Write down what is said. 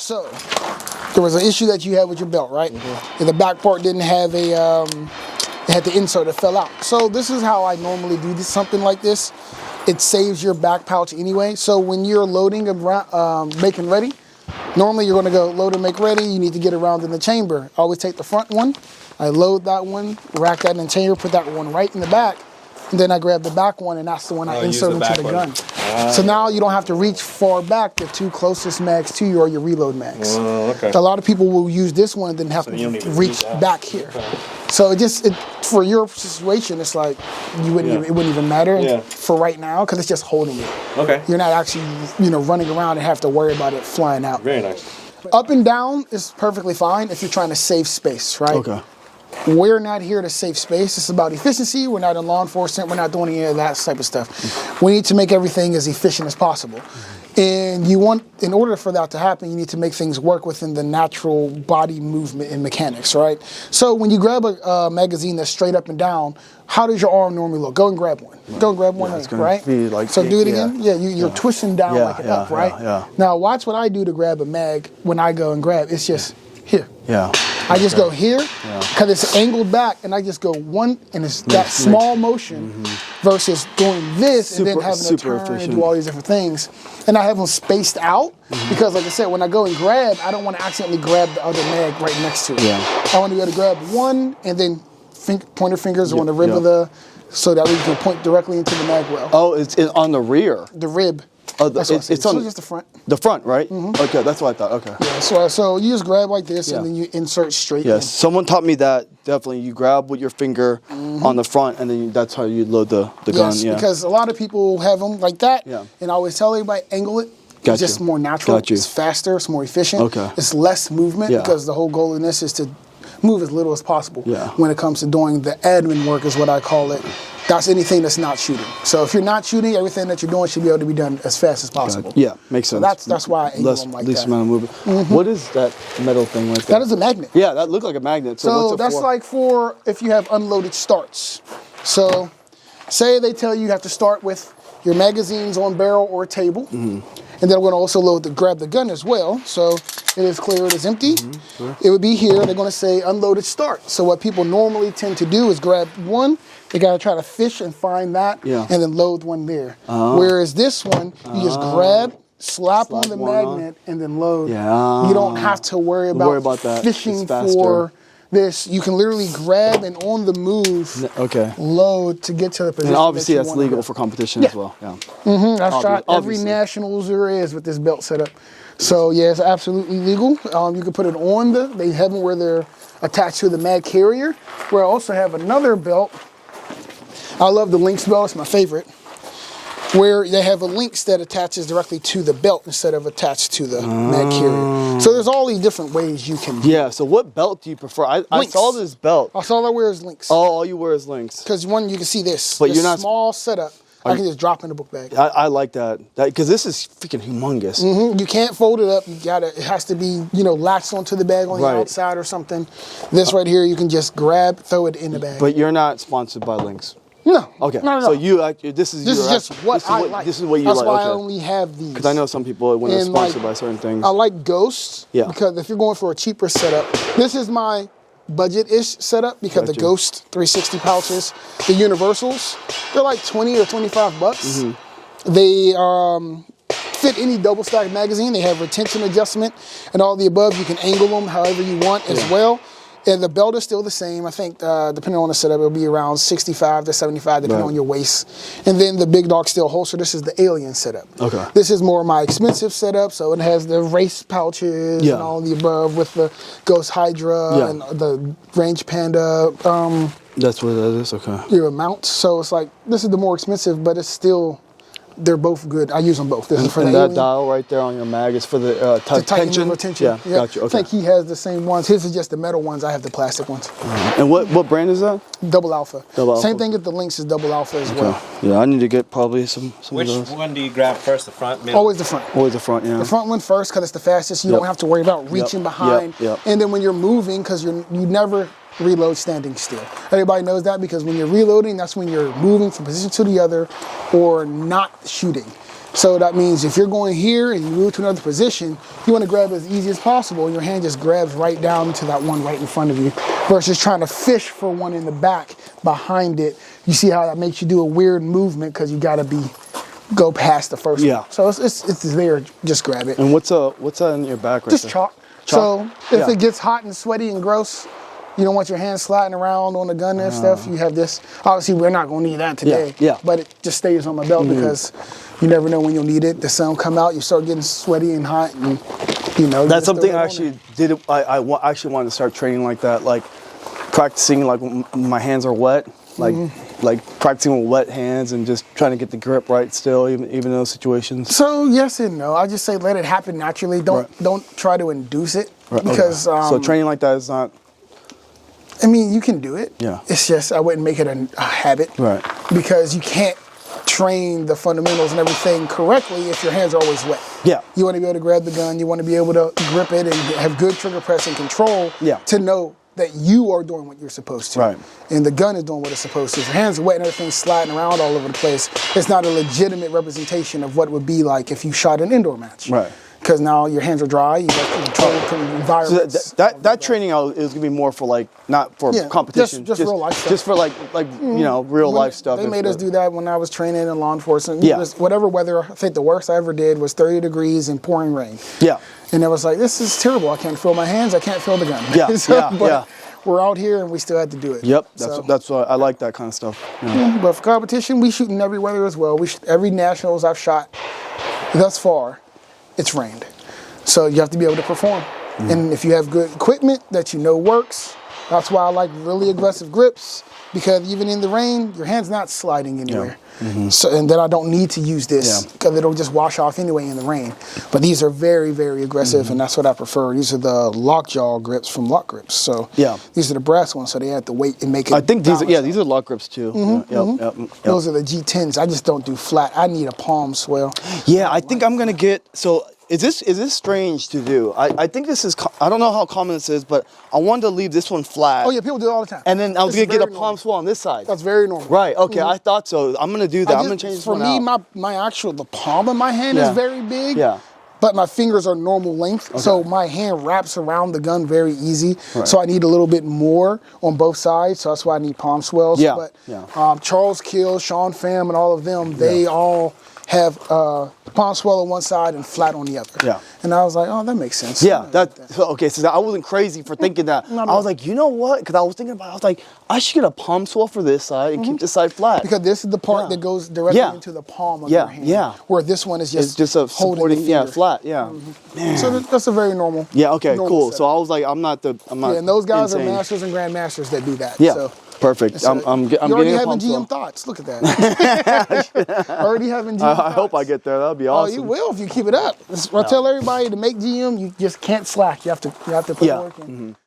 So there was an issue that you had with your belt, right? And the back part didn't have a, it had the insert that fell out. So this is how I normally do this, something like this. It saves your back pouch anyway. So when you're loading and making ready, normally you're gonna go load and make ready. You need to get around in the chamber. I always take the front one. I load that one, rack that in the chamber, put that one right in the back. And then I grab the back one, and that's the one I insert into the gun. So now you don't have to reach far back. The two closest mags to you are your reload mags. Okay. So a lot of people will use this one and then have to reach back here. So for your situation, it's like it wouldn't even matter for right now because it's just holding it. Okay. You're not actually running around and have to worry about it flying out. Very nice. Up and down is perfectly fine if you're trying to save space, right? Okay. We're not here to save space. It's about efficiency. We're not in law enforcement. We're not doing any of that type of stuff. We need to make everything as efficient as possible. And in order for that to happen, you need to make things work within the natural body movement and mechanics, right? So when you grab a magazine that's straight up and down, how does your arm normally look? Go and grab one. Go and grab one, right? So do it again. Yeah, you're twisting down like an up, right? Now watch what I do to grab a mag when I go and grab. It's just here. Yeah. I just go here because it's angled back, and I just go one, and it's that small motion versus doing this and then having to turn and do all these different things. And I have them spaced out because, like I said, when I go and grab, I don't want to accidentally grab the other mag right next to it. I want to be able to grab one and then pointer fingers on the rib of the, so that we can point directly into the mag well. Oh, it's on the rear. The rib. Oh, it's on just the front. The front, right? Okay, that's what I thought. Okay. Yeah, so you just grab like this and then you insert straight in. Yes, someone taught me that. Definitely, you grab with your finger on the front, and then that's how you load the gun. Yeah, because a lot of people have them like that. Yeah. And I always tell everybody, angle it. It's just more natural. It's faster. It's more efficient. Okay. It's less movement because the whole goal in this is to move as little as possible. Yeah. When it comes to doing the admin work, is what I call it. That's anything that's not shooting. So if you're not shooting, everything that you're doing should be able to be done as fast as possible. Yeah, makes sense. So that's why I angle them like least that. amount of movement. What is that metal thing right there? That is a magnet. Yeah, that looked like a magnet. So what's it that's for? like for if you have unloaded starts. So say they tell you have to start with your magazines on barrel or table. And then we're going to also grab the gun as well. So it is clear, it is empty. It would be here. They're going to say unloaded start. So what people normally tend to do is grab one. They got to try to fish and find that and then load one there. Whereas this one, you just grab, slap on the magnet, and then load. You don't have to worry about that. fishing for this. You can literally grab and on the move load to get to the position. And obviously that's legal for competition as well. I've shot every nationals there is with this belt setup. So yeah, it's absolutely legal. You can put it on they have them where they're attached to the mag carrier. Where I also have another belt. I love the Lynx belt, it's my favorite. Where they have a Lynx that attaches directly to the belt instead of attached to the mag carrier. So there's all these different ways you can do it. So what belt do you prefer? I saw this belt. That's all I wear is Lynx. Oh, all you wear is Lynx. Because one, you can see this. But you're not small setup. I can just drop in the book bag. I like that. Because this is freaking humongous. You can't fold it up. It has to be, latched onto the bag on the outside or something. This right here, you can just grab, throw it in the bag. But you're not sponsored by Lynx. No. Okay. No. So this is just what I like. This is what you like. That's why I only have these. Because I know some people when they're sponsored by certain things. I like Ghosts. Yeah. Because if you're going for a cheaper setup, this is my budget-ish setup because the Ghost 360 pouches, the universals, they're like 20 or 25 bucks. They fit any double stack magazine. They have retention adjustment and all the above. You can angle them however you want as well. And the belt is still the same. I think depending on the setup, it'll be around 65 to 75 depending on your waist. And then the big dog steel holster. This is the Alien setup. Okay. This is more my expensive setup, so it has the race pouches and all the above with the Ghost Hydra and the Range Panda. That's what that is. Okay. Your mount. So it's like this is the more expensive, but it's still. They're both good. I use them both. This is for the that dial right there on your mag is for the tension? Retention. Yeah, gotcha. Okay. I think he has the same ones. His is just the metal ones. I have the plastic ones. And what brand is that? Double Alpha. Same thing with the Lynx is Double Alpha as well. Yeah, I need to get probably some Which of those. Which one do you grab first, the front, middle? Always the front. Always the front, yeah. The front one first because it's the fastest. You don't have to worry about reaching behind. And then when you're moving, because you never reload standing still. Everybody knows that because when you're reloading, that's when you're moving from position to the other or not shooting. So that means if you're going here and you move to another position, you want to grab as easy as possible, and your hand just grabs right down to that one right in front of you, versus trying to fish for one in the back behind it. You see how that makes you do a weird movement because you got to go past the first one. So it's there, just grab it. And what's that in your back right Just there? chalk. So if it gets hot and sweaty and gross, you don't want your hands sliding around on the gun and stuff. You have this. Obviously, we're not going to need that today. But it just stays on my belt because you never know when you'll need it. The sun come out, you start getting sweaty and hot, and That's something I actually did. I actually wanted to start training like that, like practicing like when my hands are wet, like practicing with wet hands and just trying to get the grip right still, even in those situations. So yes and no. I just say let it happen naturally. Don't try to induce it because. So training like that is not. I mean, you can do it. Yeah. It's just I wouldn't make it a habit. Right. Because you can't train the fundamentals and everything correctly if your hands are always wet. Yeah. You want to be able to grab the gun. You want to be able to grip it and have good trigger press and control. To know that you are doing what you're supposed to. Right. And the gun is doing what it's supposed to. If your hands are wet and everything's sliding around all over the place, it's not a legitimate representation of what it would be like if you shot an indoor match. Right. Because now your hands are dry, you got controlled environments. So that training is gonna be more for like not for competition, just real life stuff. Just for like real life stuff. They made us do that when I was training in law enforcement. Yeah. Whatever weather, I think the worst I ever did was 30 degrees and pouring rain. Yeah. And it was like, this is terrible. I can't feel my hands. I can't feel the gun. Yeah. But we're out here and we still had to do it. Yep. That's what I like, that kind of stuff. Yeah. But for competition, we shoot in every weather as well. Every nationals I've shot thus far, it's rained. So you have to be able to perform. And if you have good equipment that you know works, that's why I like really aggressive grips, because even in the rain, your hand's not sliding anywhere. So, and then I don't need to use this because it'll just wash off anyway in the rain. But these are very, very aggressive, and that's what I prefer. These are the lockjaw grips from Lock Grips. So these are the brass ones, so they had to wait and make it. I think these are Lock Grips too. Those are the G10s. I just don't do flat. I need a palm swell. Yeah, I think I'm gonna get Is this strange to do? I think this is, I don't know how common this is, but I wanted to leave this one flat. Oh yeah, people do it all the time. And then I was going to get a palm swell on this side. That's very normal. Right, okay, I thought so. I'm going to do that. I'm going to change this one out. For me, the palm of my hand is very big. Yeah. But my fingers are normal length, so my hand wraps around the gun very easy. So I need a little bit more on both sides, so that's why I need palm swells. But Charles Kill, Sean Pham, and all of them, they all have palm swell on one side and flat on the other. And I was like, oh, that makes sense. Okay, so I wasn't crazy for thinking that. I was like, you know what? Because I was thinking about it, I was like, I should get a palm swell for this side and keep this side flat. Because this is the part that goes directly into the palm of your hand. Where this one is just a supporting, flat. So that's a very normal. Okay, cool. So I was like, I'm not and those guys are masters and grandmasters that do that. So. Perfect. I'm getting already having GM thoughts. Look at that. Already having GM thoughts. I hope I get there. That'll be awesome. Oh, you will if you keep it up. I tell everybody to make GM, you just can't slack. You have to put work in.